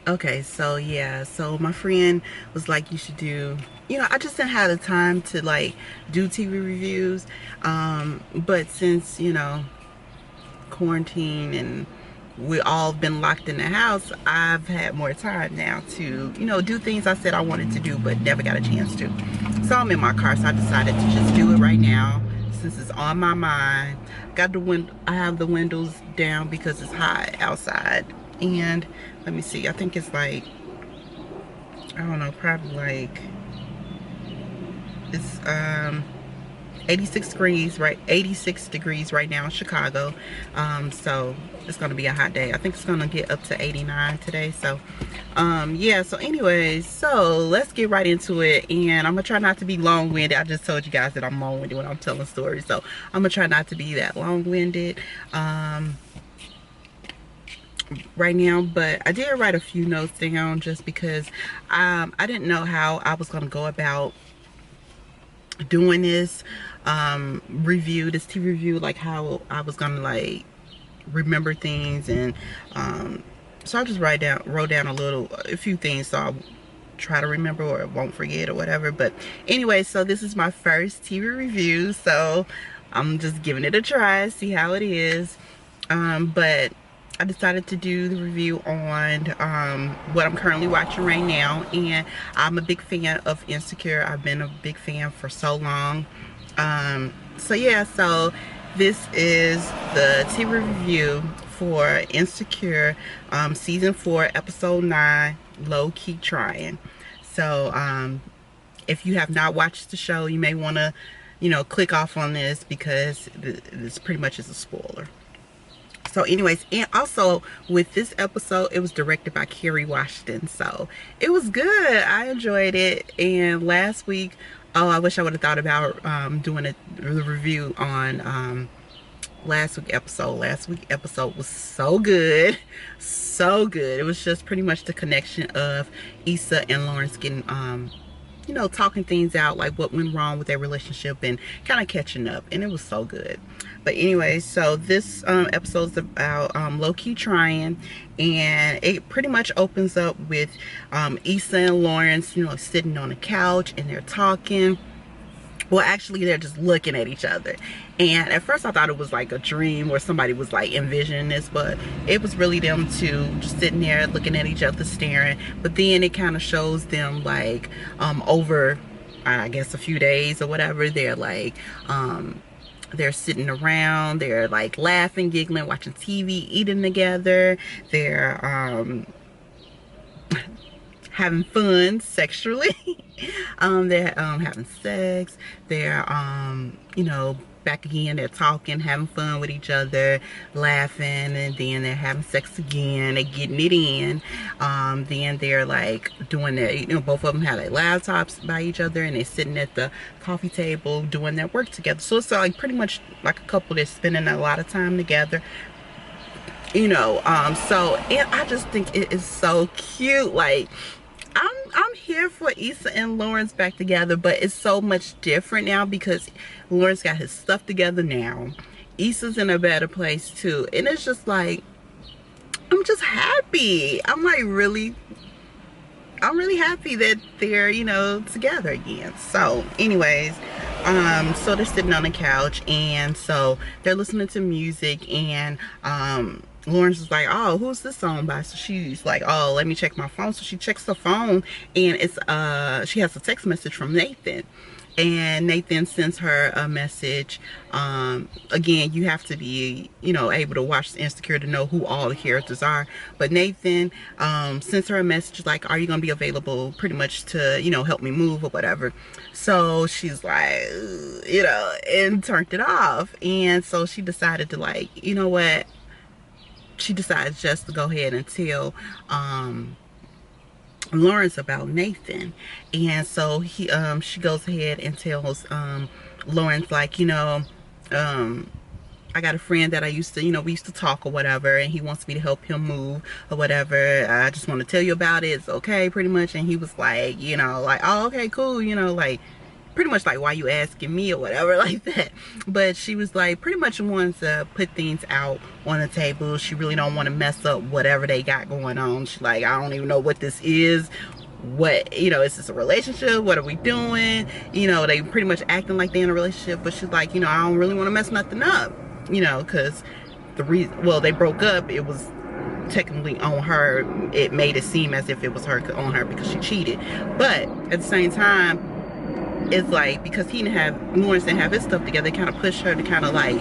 Okay, so yeah, so my friend was like, you should do, I just didn't have the time to like do TV reviews. But since, quarantine and we all been locked in the house, I've had more time now to, do things I said I wanted to do but never got a chance to. So I'm in my car, so I decided to just do it right now since it's on my mind. I have the windows down because it's hot outside. And let me see, I think it's like, I don't know, probably like, it's 86 degrees, right? 86 degrees right now in Chicago. So it's gonna be a hot day. I think it's gonna get up to 89 today. So yeah, so anyways, so let's get right into it. And I'm gonna try not to be long-winded. I just told you guys that I'm long-winded when I'm telling stories, so I'm gonna try not to be that long-winded right now. But I did write a few notes down just because I didn't know how I was gonna go about doing this review, this TV review, like how I was gonna like remember things. And so I just wrote down a few things, so I'll try to remember or won't forget or whatever. But anyway, so this is my first TV review, so I'm just giving it a try, see how it is. But I decided to do the review on what I'm currently watching right now, and I'm a big fan of Insecure. I've been a big fan for so long. So yeah, so this is the TV review for Insecure, season 4, episode 9, Low-Key Trying. So if you have not watched the show, you may want to, click off on this because this pretty much is a spoiler. So anyways, and also with this episode, it was directed by Kerry Washington, so it was good. I enjoyed it. And last week, oh, I wish I would have thought about doing a review on last week episode. Last week episode was so good, so good. It was just pretty much the connection of Issa and Lawrence getting talking things out, like what went wrong with their relationship and kind of catching up, and it was so good. But anyway, so this episode is about Low-Key Trying, and it pretty much opens up with Issa and Lawrence, sitting on a couch and they're talking. Well, actually, they're just looking at each other. And at first I thought it was like a dream where somebody was like envisioning this, but it was really them two just sitting there looking at each other, staring. But then it kind of shows them like over, I guess, a few days or whatever, they're like they're sitting around, they're like laughing, giggling, watching TV, eating together. They're having fun sexually. They're having sex. They're back again, they're talking, having fun with each other, laughing, and then they're having sex again, they're getting it in. Then they're like doing their, both of them have their laptops by each other, and they're sitting at the coffee table doing their work together. So it's like pretty much like a couple that's spending a lot of time together. So, and I just think it is so cute. Like, I'm here for Issa and Lawrence back together, but it's so much different now because Lawrence got his stuff together now. Issa's in a better place too, and it's just like, I'm just happy. I'm really happy that they're together again. So anyways, so they're sitting on the couch, and so they're listening to music, and Lawrence is like, oh, who's this song by? So she's like, oh, let me check my phone. So she checks the phone, and it's she has a text message from Nathan, and Nathan sends her a message. Again, you have to be able to watch Insecure to know who all the characters are, but Nathan sends her a message like, are you gonna be available pretty much to help me move or whatever. So she's like, and turned it off. And so she decided to, like, what, she decides just to go ahead and tell Lawrence about Nathan. And so she goes ahead and tells Lawrence, like, I got a friend that I used to, we used to talk or whatever, and he wants me to help him move or whatever. I just want to tell you about it. It's okay, pretty much. And he was like, like, oh, okay, cool, like, pretty much like, why you asking me or whatever like that. But she was like, pretty much wants to put things out on the table. She really don't want to mess up whatever they got going on. She's like, I don't even know what this is. What, you know, is this a relationship? What are we doing? You know, they pretty much acting like they're in a relationship, but she's like, you know, I don't really want to mess nothing up, you know, because the reason, well, they broke up, it was technically on her. It made it seem as if it was her on her because she cheated, but at the same time, it's like, because Lawrence didn't have his stuff together, they kind of pushed her to kind of like,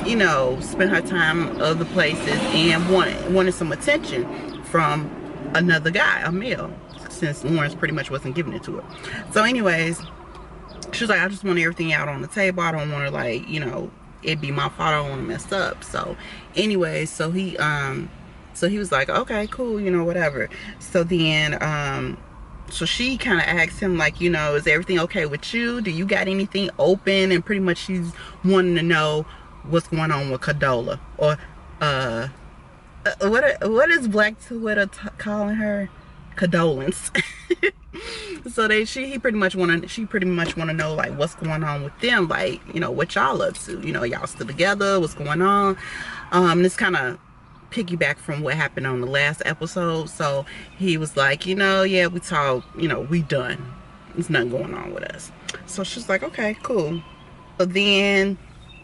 you know, spend her time other places and wanted some attention from another guy, a male, since Lawrence pretty much wasn't giving it to her. So anyways, she was like, I just want everything out on the table. I don't want to, like, you know, it be my fault. I don't want to mess up. So anyways, so he was like, okay, cool, you know, whatever. So then so she kind of asked him, like, you know, is everything okay with you? Do you got anything open? And pretty much she's wanting to know what's going on with Condola, or what is Black Twitter calling her? Condolence. So she pretty much want to know, like, what's going on with them, like, you know, what y'all up to, you know, y'all still together, what's going on. This kind of piggyback from what happened on the last episode. So he was like, you know, yeah, we talked, you know, we done, there's nothing going on with us. So she's like, okay, cool. So then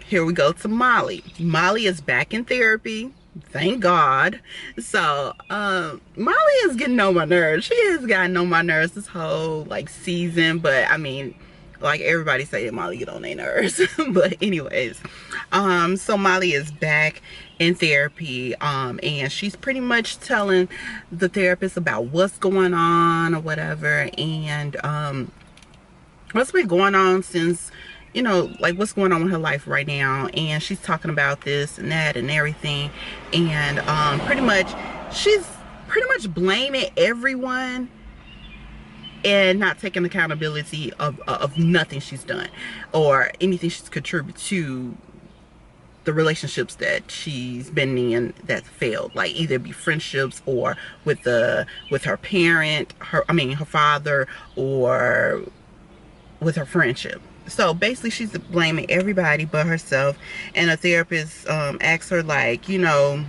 here we go to Molly. Molly is back in therapy, thank God. So Molly is getting on my nerves. She has gotten on my nerves this whole, like, season. But I mean, like, everybody say that Molly get on their nerves. But anyways, so Molly is back in therapy, and she's pretty much telling the therapist about what's going on or whatever, and what's been going on since, you know, like, what's going on with her life right now. And she's talking about this and that and everything, and she's pretty much blaming everyone and not taking accountability of nothing she's done or anything she's contributed to the relationships that she's been in that failed, like either be friendships or with her parent, her father, or with her friendship. So basically she's blaming everybody but herself. And a therapist asks her, like, you know,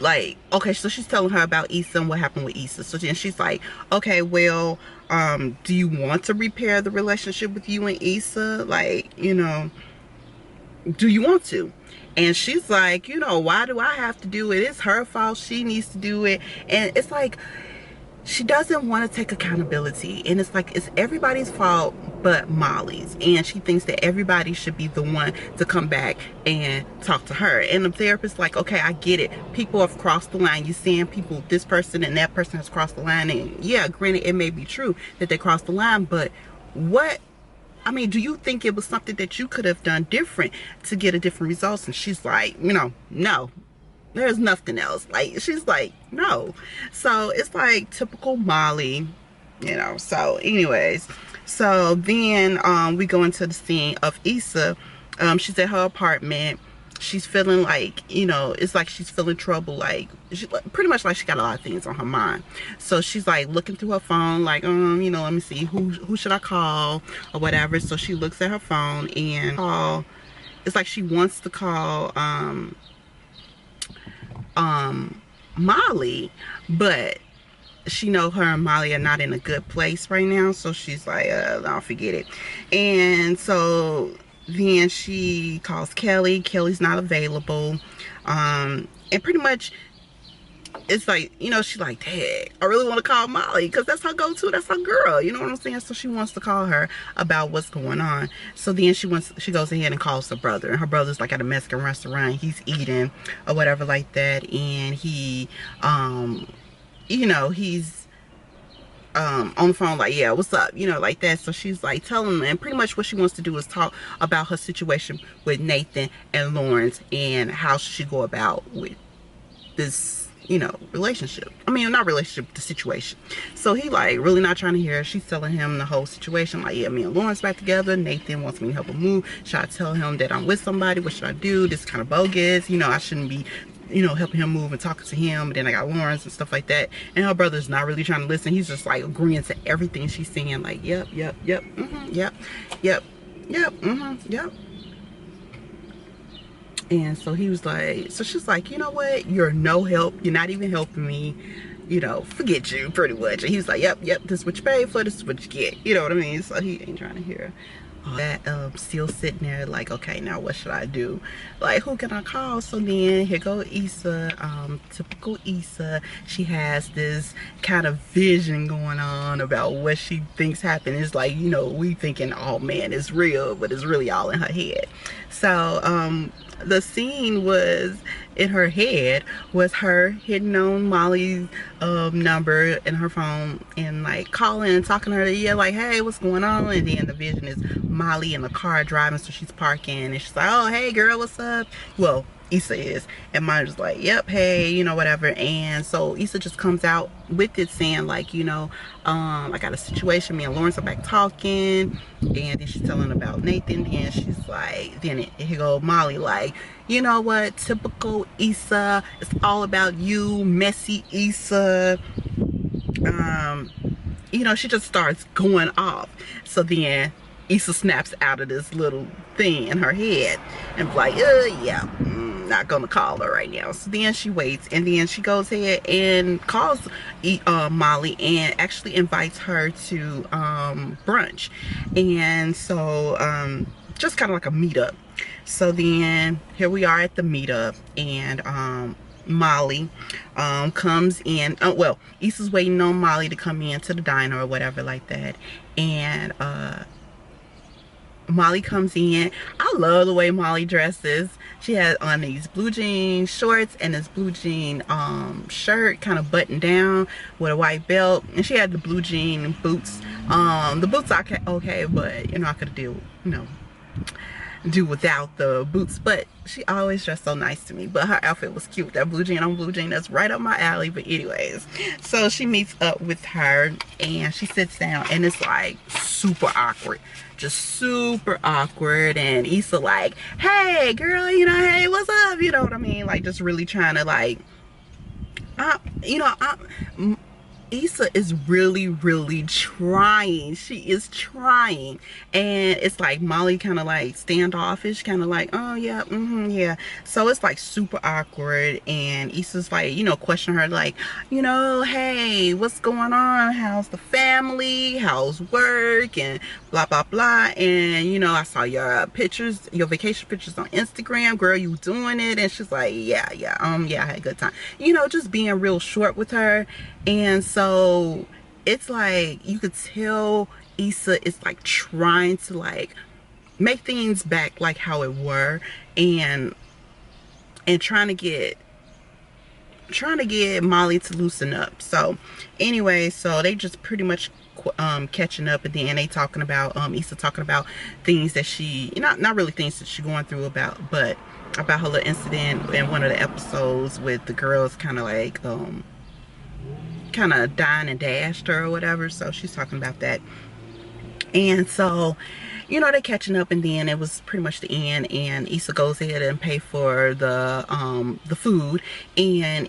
like, okay, so she's telling her about Issa and what happened with Issa. So then she's like, okay, well, do you want to repair the relationship with you and Issa? Like, you know, do you want to? And she's like, you know, why do I have to do it? It's her fault. She needs to do it. And it's like, she doesn't want to take accountability, and it's like, it's everybody's fault but Molly's, and she thinks that everybody should be the one to come back and talk to her. And the therapist's like, okay, I get it, people have crossed the line. You're seeing people, this person and that person has crossed the line, and yeah, granted, it may be true that they crossed the line, but what, I mean, do you think it was something that you could have done different to get a different results? And she's like, you know, no, there's nothing else. Like, she's like, no. So it's like typical Molly, you know. So anyways, so then we go into the scene of Issa. She's at her apartment. She's feeling like, you know, it's like she's feeling trouble, like she pretty much like she got a lot of things on her mind. So she's like looking through her phone, like, you know, let me see, who should I call or whatever. So she looks at her phone and it's like she wants to call Molly, but she know her and Molly are not in a good place right now. So she's like, I'll forget it. And so then she calls Kelly. Kelly's not available. And pretty much it's like, you know, she's like, dang, I really want to call Molly because that's her go-to, that's her girl, you know what I'm saying? So she wants to call her about what's going on. So then she goes ahead and calls her brother, and her brother's like at a Mexican restaurant. He's eating or whatever like that, and he you know, he's on the phone like, yeah, what's up, you know, like that. So she's like telling him, and pretty much what she wants to do is talk about her situation with Nathan and Lawrence and how she should go about with this, you know, relationship. I mean, not relationship, the situation. So he like really not trying to hear her. She's telling him the whole situation, like, yeah, me and Lawrence back together. Nathan wants me to help him move. Should I tell him that I'm with somebody? What should I do? This is kind of bogus, you know, I shouldn't be you know, helping him move and talking to him. And then I got Lawrence and stuff like that. And her brother's not really trying to listen. He's just like agreeing to everything she's saying. Like, yep, yep, yep, yep, yep, yep, yep. And so he was like, so she's like, you know what? You're no help. You're not even helping me. You know, forget you, pretty much. And he was like, yep, yep, this is what you pay for, this is what you get. You know what I mean? So he ain't trying to hear that. Still sitting there like, okay, now what should I do? Like, who can I call? So then here go Issa. Typical Issa. She has this kind of vision going on about what she thinks happened. It's like, you know, we thinking, oh man, it's real, but it's really all in her head. So the scene was in her head was her hitting on Molly's number in her phone and like calling and talking to her, yeah, like, hey, what's going on? And then the vision is Molly in the car driving, so she's parking and she's like, oh, hey girl, what's up? Well, Issa is, and mine was like, yep, hey, you know, whatever. And so Issa just comes out with it saying like, you know, I got a situation, me and Lawrence are back talking, and then she's telling about Nathan. Then she's like, then here go Molly like, you know what, typical Issa, it's all about you, messy Issa. You know, she just starts going off. So then Issa snaps out of this little thing in her head and be like, yeah, not gonna call her right now. So then she waits, and then she goes ahead and calls Molly and actually invites her to brunch. And so just kind of like a meetup. So then here we are at the meetup, and Molly comes in. Oh, well, Issa's waiting on Molly to come in to the diner or whatever like that, and Molly comes in. I love the way Molly dresses. She has on these blue jean shorts and this blue jean shirt, kind of buttoned down with a white belt, and she had the blue jean boots. The boots are okay, but you know, I could do, you know, do without the boots, but she always dressed so nice to me. But her outfit was cute. That blue jean on blue jean, that's right up my alley. But anyways, so she meets up with her and she sits down, and it's like super awkward, just super awkward. And Issa like, hey girl, you know, hey, what's up? You know what I mean? Like, just really trying to like, you know, Issa is really trying. She is trying, and it's like Molly kind of like standoffish, kind of like, oh yeah, yeah. So it's like super awkward, and Issa's like, you know, questioning her like, you know, hey, what's going on? How's the family? How's work? And blah blah blah. And you know, I saw your pictures, your vacation pictures on Instagram, girl. You doing it? And she's like, yeah, I had a good time. You know, just being real short with her. And so it's like you could tell Issa is like trying to like make things back like how it were, and trying to get Molly to loosen up. So anyway, so they just pretty much catching up, and then they talking about Issa talking about things that she, not really things that she's going through but about her little incident in one of the episodes with the girls kind of like kind of dined and dashed her or whatever. So she's talking about that. And so, you know, they're catching up, and then it was pretty much the end, and Issa goes ahead and pay for the food, and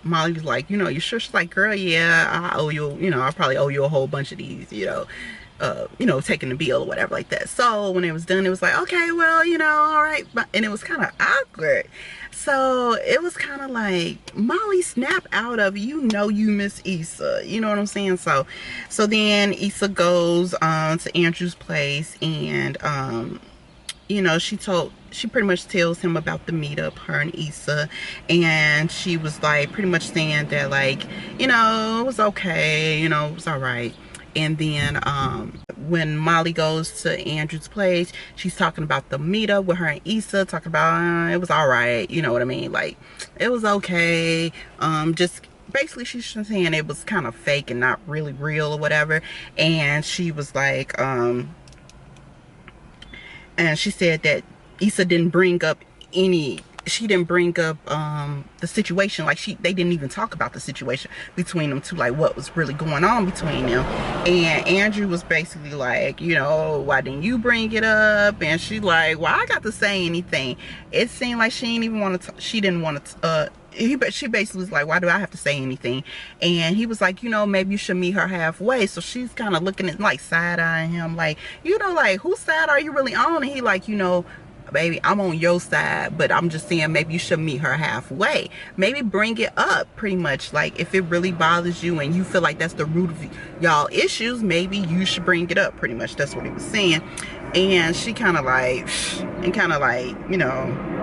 Molly was like, you know, you sure? She's like, girl, yeah, I owe you, you know, I probably owe you a whole bunch of these, you know, taking the bill or whatever like that. So when it was done, it was like, okay, well, you know, all right. And it was kind of awkward. So it was kind of like, Molly, snap out of, you know, you miss Issa, you know what I'm saying? So then Issa goes to Andrew's place, and you know, she pretty much tells him about the meetup, her and Issa, and she was like pretty much saying that, like, you know, it was okay, you know, it was all right. And then when Molly goes to Andrew's place, she's talking about the meetup with her and Issa, talking about it was all right, you know what I mean, like it was okay. Just basically she's saying it was kind of fake and not really real or whatever. And she was like and she said that Issa didn't bring up any she didn't bring up the situation. Like they didn't even talk about the situation between them two, like what was really going on between them. And Andrew was basically like, you know, why didn't you bring it up? And she like, well, I got to say anything. It seemed like she didn't even want to, she didn't want to, she basically was like, why do I have to say anything? And he was like, you know, maybe you should meet her halfway. So she's kind of looking at, like, side-eyeing him, like, you know, like, whose side are you really on? And he like, you know, baby, I'm on your side, but I'm just saying maybe you should meet her halfway. Maybe bring it up, pretty much. Like, if it really bothers you and you feel like that's the root of y'all issues, maybe you should bring it up, pretty much. That's what he was saying. And she kind of like, you know,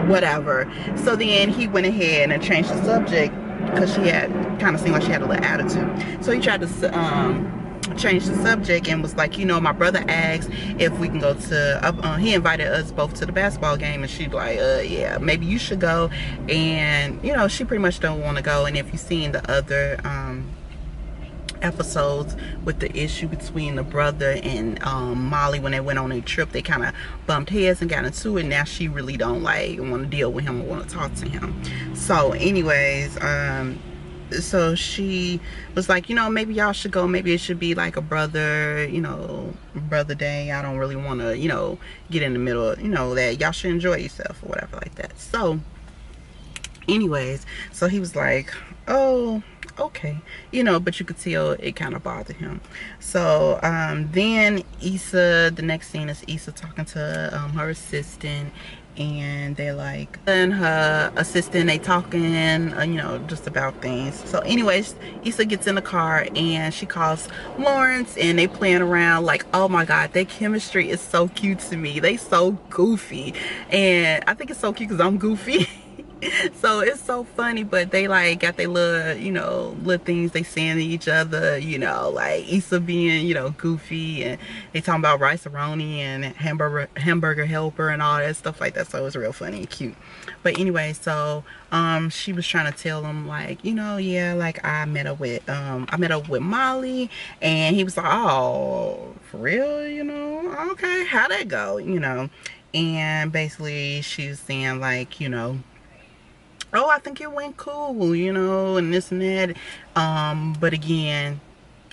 whatever. So then he went ahead and changed the subject, because she had kind of seemed like she had a little attitude. So he tried to change the subject and was like, you know, my brother asked if we can go to he invited us both to the basketball game, and she's like, yeah, maybe you should go. And you know, she pretty much don't want to go. And if you've seen the other episodes with the issue between the brother and Molly, when they went on a trip, they kind of bumped heads and got into it. Now she really don't like want to deal with him or want to talk to him. So anyways, so she was like, you know, maybe y'all should go. Maybe it should be like a brother, you know, brother day. I don't really want to, you know, get in the middle, you know, that y'all should enjoy yourself or whatever like that. So anyways, so he was like, oh, okay, you know, but you could tell it kind of bothered him. So then Issa, the next scene is Issa talking to her assistant, and they're like, and her assistant, they talking, you know, just about things. So anyways, Issa gets in the car and she calls Lawrence, and they playing around. Like, oh my god, their chemistry is so cute to me. They so goofy, and I think it's so cute because I'm goofy. So it's so funny. But they like got their little, you know, little things they saying to each other, you know, like Issa being, you know, goofy, and they talking about rice-a-roni and hamburger helper and all that stuff like that. So it was real funny and cute. But anyway, so she was trying to tell him, like, you know, yeah, like I met up with Molly, and he was like, oh, for real, you know, okay, how'd that go, you know? And basically she's saying, like, you know, oh, I think it went cool, you know, and this and that. But again,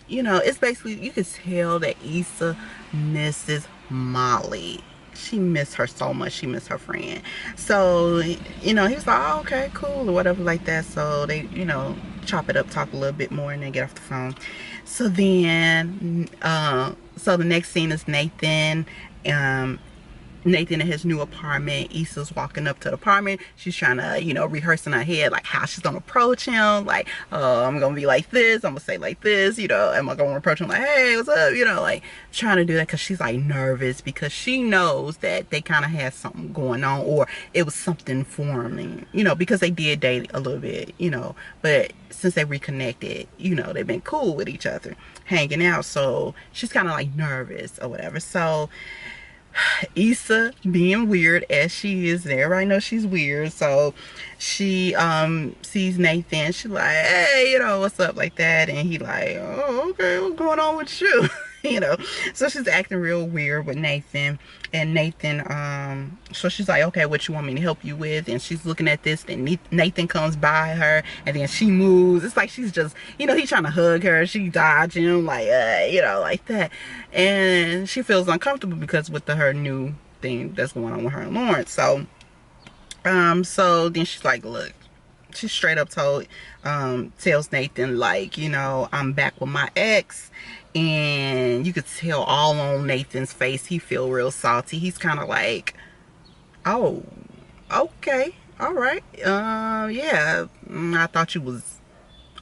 you know, it's basically, you could tell that Issa misses Molly. She missed her so much. She missed her friend. So, you know, he was like, oh, okay, cool, or whatever like that. So they, you know, chop it up, talk a little bit more, and then get off the phone. So then, so the next scene is Nathan. Nathan in his new apartment. Issa's walking up to the apartment. She's trying to, you know, rehearse in her head, like, how she's gonna approach him. Like, oh, I'm gonna be like this, I'm gonna say like this, you know, am I gonna approach him like, hey, what's up, you know, like trying to do that, because she's like nervous, because she knows that they kind of had something going on, or it was something forming, you know, because they did date a little bit, you know, but since they reconnected, you know, they've been cool with each other, hanging out. So she's kind of like nervous or whatever. So Issa, being weird as she is, and everybody knows she's weird, so she sees Nathan. She's like, hey, you know, what's up, like that. And he like, oh, okay, what's going on with you? You know, so she's acting real weird with Nathan. And Nathan, so she's like, okay, what you want me to help you with? And she's looking at this, then Nathan comes by her, and then she moves. It's like she's just, you know, he's trying to hug her, she dodging him, like, you know, like that. And she feels uncomfortable because with her new thing that's going on with her and Lawrence. So so then she's like, look, she straight up tells Nathan, like, you know, I'm back with my ex. And you could tell all on Nathan's face, he feel real salty. He's kind of like, oh, okay, all right, yeah, I thought you was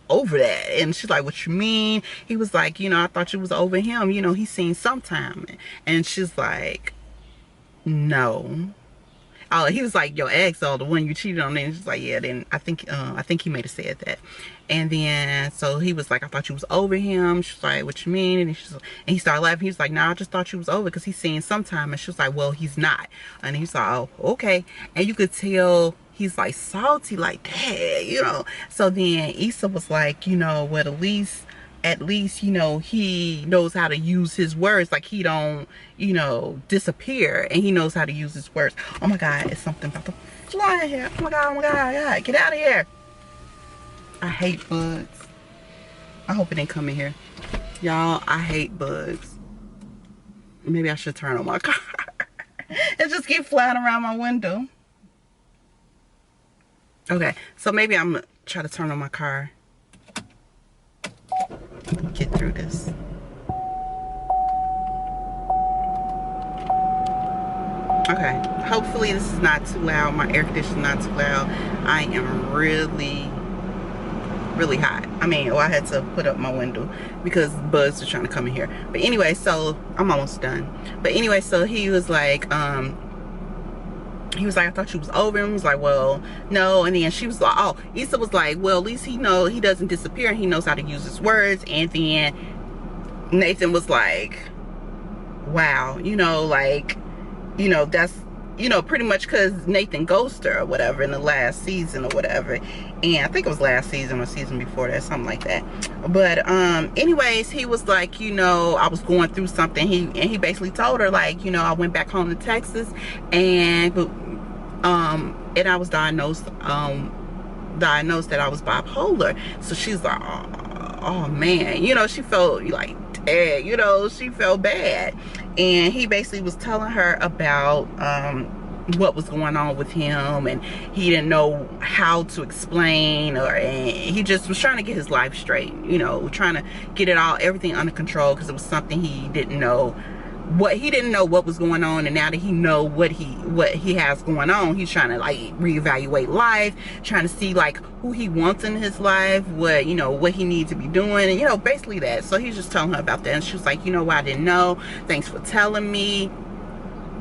over that. And she's like, what you mean? He was like, you know, I thought you was over him, you know, he's seen sometime. And she's like, no. Oh, he was like, your ex, or the one you cheated on. And she's like, yeah, then I think he may have said that. And then so he was like, I thought you was over him. She's like, what you mean? And he started laughing. He was like, nah, I just thought you was over because he's seen sometime. And she was like, well, he's not. And he's like, oh, okay. And you could tell he's like salty like that, you know. So then Issa was like, you know what, at least at least, you know, he knows how to use his words. Like, he don't, you know, disappear, and he knows how to use his words. Oh my God, it's something about to fly here. Oh my God, oh my God, oh my God. Get out of here. I hate bugs. I hope it didn't come in here. Y'all, I hate bugs. Maybe I should turn on my car. It just keep flying around my window. Okay, so maybe I'm gonna try to turn on my car. Get through this. Okay, hopefully this is not too loud. My air conditioner is not too loud. I am really hot. I mean, I had to put up my window because bugs are trying to come in here. But anyway, so I'm almost done. But anyway, so he was like, I thought you was over him. He was like, well, no. And then she was like, oh, Issa was like, well, at least he doesn't disappear, and he knows how to use his words. And then Nathan was like, wow, you know, like, you know, that's, you know, pretty much because Nathan ghosted her or whatever in the last season or whatever. And I think it was last season or season before that, something like that. But anyways, he was like, you know, I was going through something. He basically told her, like, you know, I went back home to Texas, and I was diagnosed that I was bipolar. So she's like, oh man, you know, she felt like, you know, she felt bad. And he basically was telling her about what was going on with him, and he didn't know how to explain, and he just was trying to get his life straight, you know, trying to get everything under control, because it was something he didn't know what was going on. And now that he know what he has going on, he's trying to like reevaluate life, trying to see like who he wants in his life, what, you know, what he needs to be doing, and, you know, basically that. So he's just telling her about that, and she was like, you know what, I didn't know, thanks for telling me.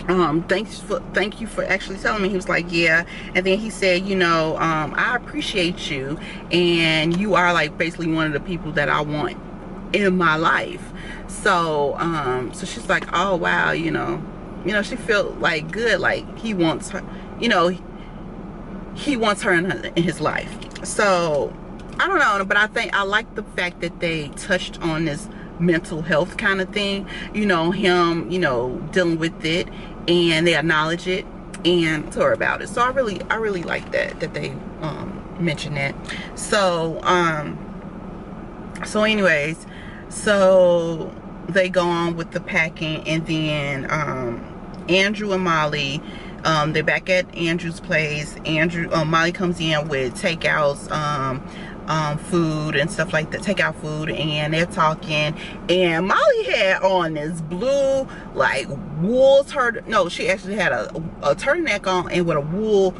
Thank you for actually telling me. He was like, yeah. And then he said, you know, I appreciate you, and you are like basically one of the people that I want in my life. So so she's like, oh wow, you know, she felt like good, like he wants her, you know, he wants her in his life. So I don't know, but I like the fact that they touched on this mental health kind of thing, you know, him, you know, dealing with it, and they acknowledge it and tell her about it. So I really like that they mentioned that. So so anyways, so they go on with the packing, and then Andrew and Molly, they're back at Andrew's place. Molly comes in with takeouts, food and stuff like that, takeout food, and they're talking, and Molly had on this blue like wool she actually had a turtleneck on, and with a wool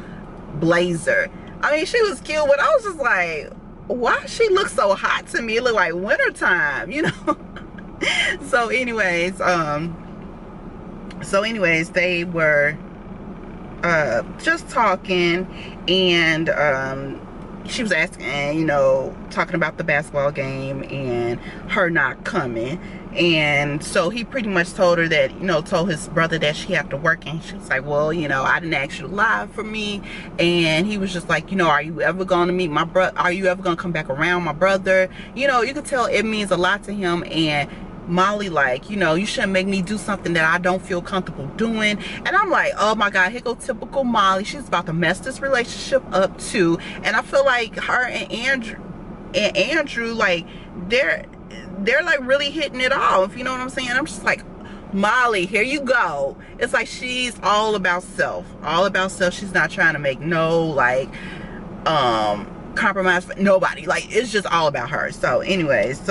blazer. I mean, she was cute, but I was just like, why she look so hot to me? It looked like wintertime, you know. So anyways, they were just talking, and she was asking, you know, talking about the basketball game and her not coming. And so he pretty much told her that, you know, told his brother that she had to work, and she was like, well, you know, I didn't ask you to lie for me. And he was just like, you know, are you ever going to meet my brother? Are you ever going to come back around my brother? You know, you could tell it means a lot to him. And Molly like, you know, you shouldn't make me do something that I don't feel comfortable doing. And I'm like, oh my God, here go typical Molly. She's about to mess this relationship up too. And I feel like her and Andrew like they're like really hitting it off, you know what I'm saying? I'm just like, Molly, here you go. It's like she's all about self. She's not trying to make no like compromise for nobody. Like, it's just all about her. So anyways,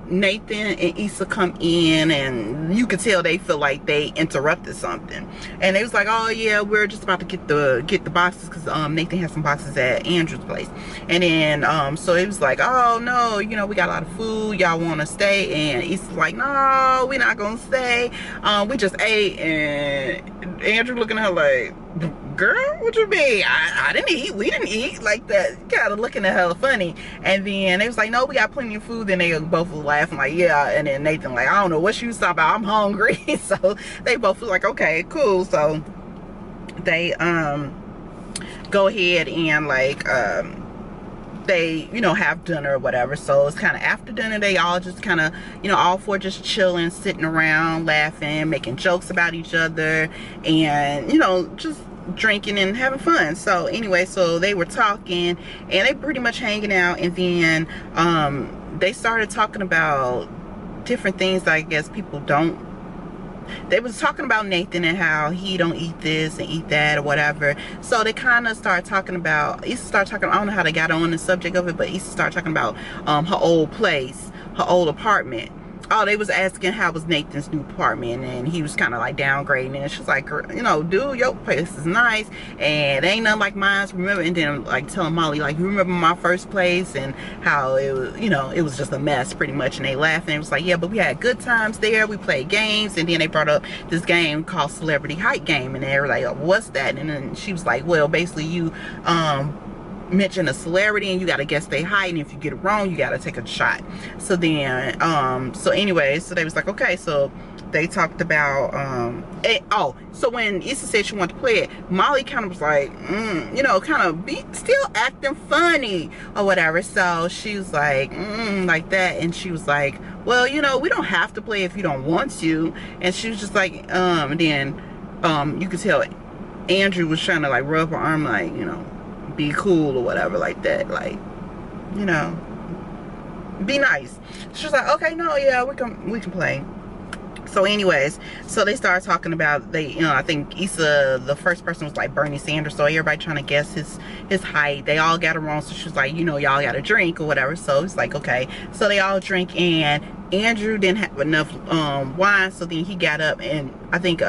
Nathan and Issa come in, and you could tell they feel like they interrupted something. And they was like, oh yeah, we're just about to get the boxes, because Nathan has some boxes at Andrew's place. And then so it was like, oh no, you know, we got a lot of food, y'all want to stay? And Issa's like, no, we're not gonna stay, we just ate. And Andrew looking at her like, girl, what you mean? I didn't eat. We didn't eat. Like that, kind of looking at her funny. And then they was like, no, we got plenty of food. Then they both was laughing like, yeah. And then Nathan like, I don't know what she was talking about, I'm hungry. So they both was like, okay, cool. So they go ahead and like they, you know, have dinner or whatever. So it's kind of after dinner, they all just kind of, you know, all four just chilling, sitting around, laughing, making jokes about each other, and, you know, just drinking and having fun. So anyway, so they were talking and they pretty much hanging out, and then they started talking about different things that I guess people don't. They was talking about Nathan and how he don't eat this and eat that or whatever. So they kind of started talking about, Issa started talking, I don't know how they got on the subject of it, but Issa started talking about her old place, her old apartment. Oh, they was asking how was Nathan's new apartment, and he was kind of like downgrading, and she's like, you know, dude, your place is nice and it ain't nothing like mine's, remember? And then like telling Molly, like, you remember my first place and how it was, you know, it was just a mess pretty much. And they laughed, and it was like, yeah, but we had good times there, we played games. And then they brought up this game called Celebrity Height Game, and they were like, oh, what's that? And then she was like, well, basically you mention a celebrity and you got to guess their height, and if you get it wrong you got to take a shot. So then so anyway, so they was like, okay. So they talked about so when Issa said she wanted to play it, Molly kind of was like, you know, kind of still acting funny or whatever. So she was like, like that, and she was like, well, you know, we don't have to play if you don't want to. And she was just like, and then you could tell Andrew was trying to like rub her arm, like, you know, be cool or whatever, like that, like, you know, be nice. She was like, okay, no, yeah, we can play. So anyways, so they started talking about, they, you know, I think Issa, the first person was like Bernie Sanders, so everybody trying to guess his height. They all got it wrong, so she was like, you know, y'all got to drink or whatever. So it's like, okay. So they all drink, and Andrew didn't have enough wine, so then he got up, and I think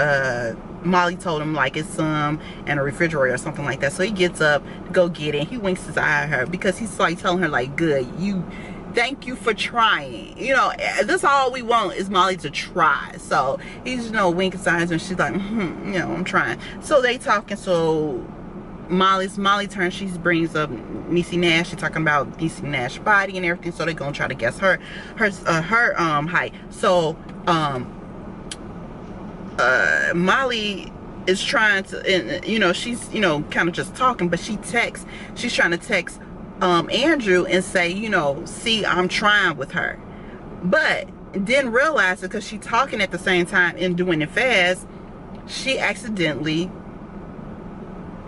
Molly told him like it's some in a refrigerator or something like that. So he gets up to go get it. He winks his eye at her because he's like telling her like, good, you, thank you for trying, you know, this all we want is Molly to try. So he's, you know, winking his eyes, and she's like, you know, I'm trying. So they talking. So Molly turn, she brings up Niecy Nash. She's talking about Niecy Nash's body and everything. So they're gonna try to guess her height. So Molly is trying to, and, you know, she's, you know, kind of just talking, but she's trying to text Andrew and say, you know, see, I'm trying with her, but didn't realize it because she's talking at the same time and doing it fast. She accidentally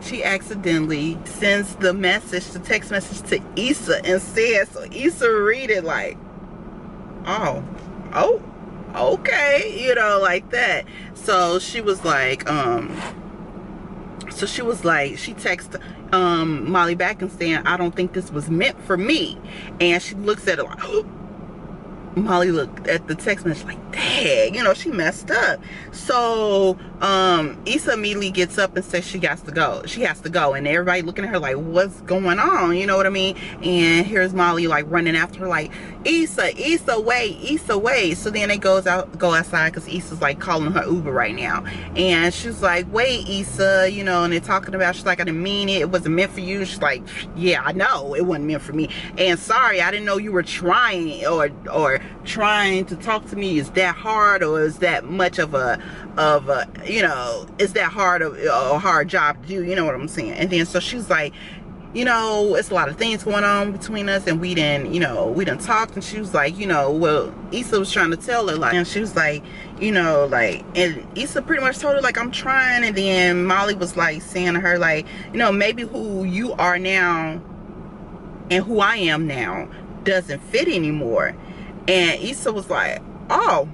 sends the text message to Issa and says, so Issa read it like, oh, okay, you know, like that. So she was like, she texted Molly back and saying, I don't think this was meant for me. And she looks at it like, oh. Molly looked at the text message like, dang, you know, she messed up. So Issa immediately gets up and says she has to go, and everybody looking at her like, what's going on, you know what I mean? And here's Molly like running after her like, Issa, wait. So then they go outside because Issa's like calling her Uber right now, and she's like, wait, Issa, you know, and they're talking about, she's like, I didn't mean it wasn't meant for you. She's like, yeah, I know it wasn't meant for me, and sorry, I didn't know you were trying, or trying to talk to me is that hard, or is that much of a you know, is that hard of a hard job to do, you know what I'm saying? And then so she's like, you know, it's a lot of things going on between us, and we didn't talk. And she was like, you know, well, Issa was trying to tell her, like, and she was like, you know, like, and Issa pretty much told her like, I'm trying. And then Molly was like saying to her like, you know, maybe who you are now and who I am now doesn't fit anymore. And Issa was like, oh,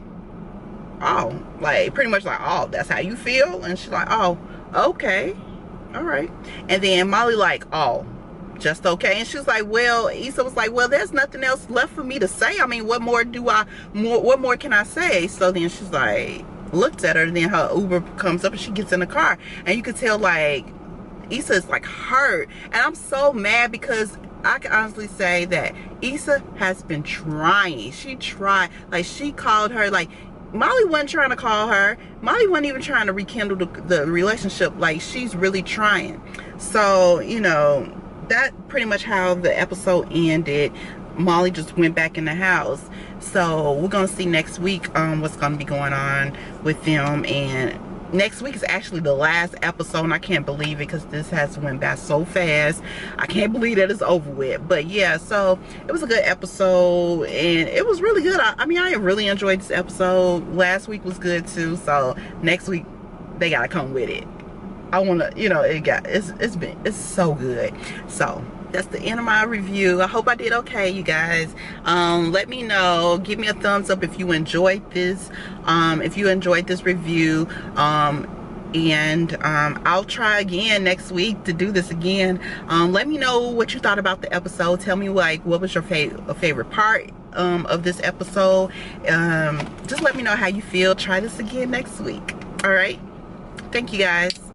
like pretty much like, oh, that's how you feel? And she's like, oh, okay, all right. And then Molly like, oh, just okay. And she was like, well, Issa was like, well, there's nothing else left for me to say. I mean, what more can I say? So then she's like, looked at her, and then her Uber comes up and she gets in the car, and you could tell like Issa is like hurt. And I'm so mad because I can honestly say that Issa has been trying. She tried, like, she called her, like, Molly wasn't trying to call her. Molly wasn't even trying to rekindle the relationship. Like, she's really trying. So, you know, that pretty much how the episode ended. Molly just went back in the house. So we're gonna see next week what's gonna be going on with them. And next week is actually the last episode, and I can't believe it because this has went by so fast. I can't believe that it's over with. But yeah, so it was a good episode, and it was really good. I mean, I really enjoyed this episode. Last week was good too, so next week they gotta come with it. I wanna, you know, it's so good. So that's the end of my review. I hope I did okay, you guys. Let me know, give me a thumbs up if you enjoyed this, review, and I'll try again next week to do this again. Let me know what you thought about the episode. Tell me, like, what was your favorite part of this episode. Just let me know how you feel. Try this again next week. All right, thank you guys.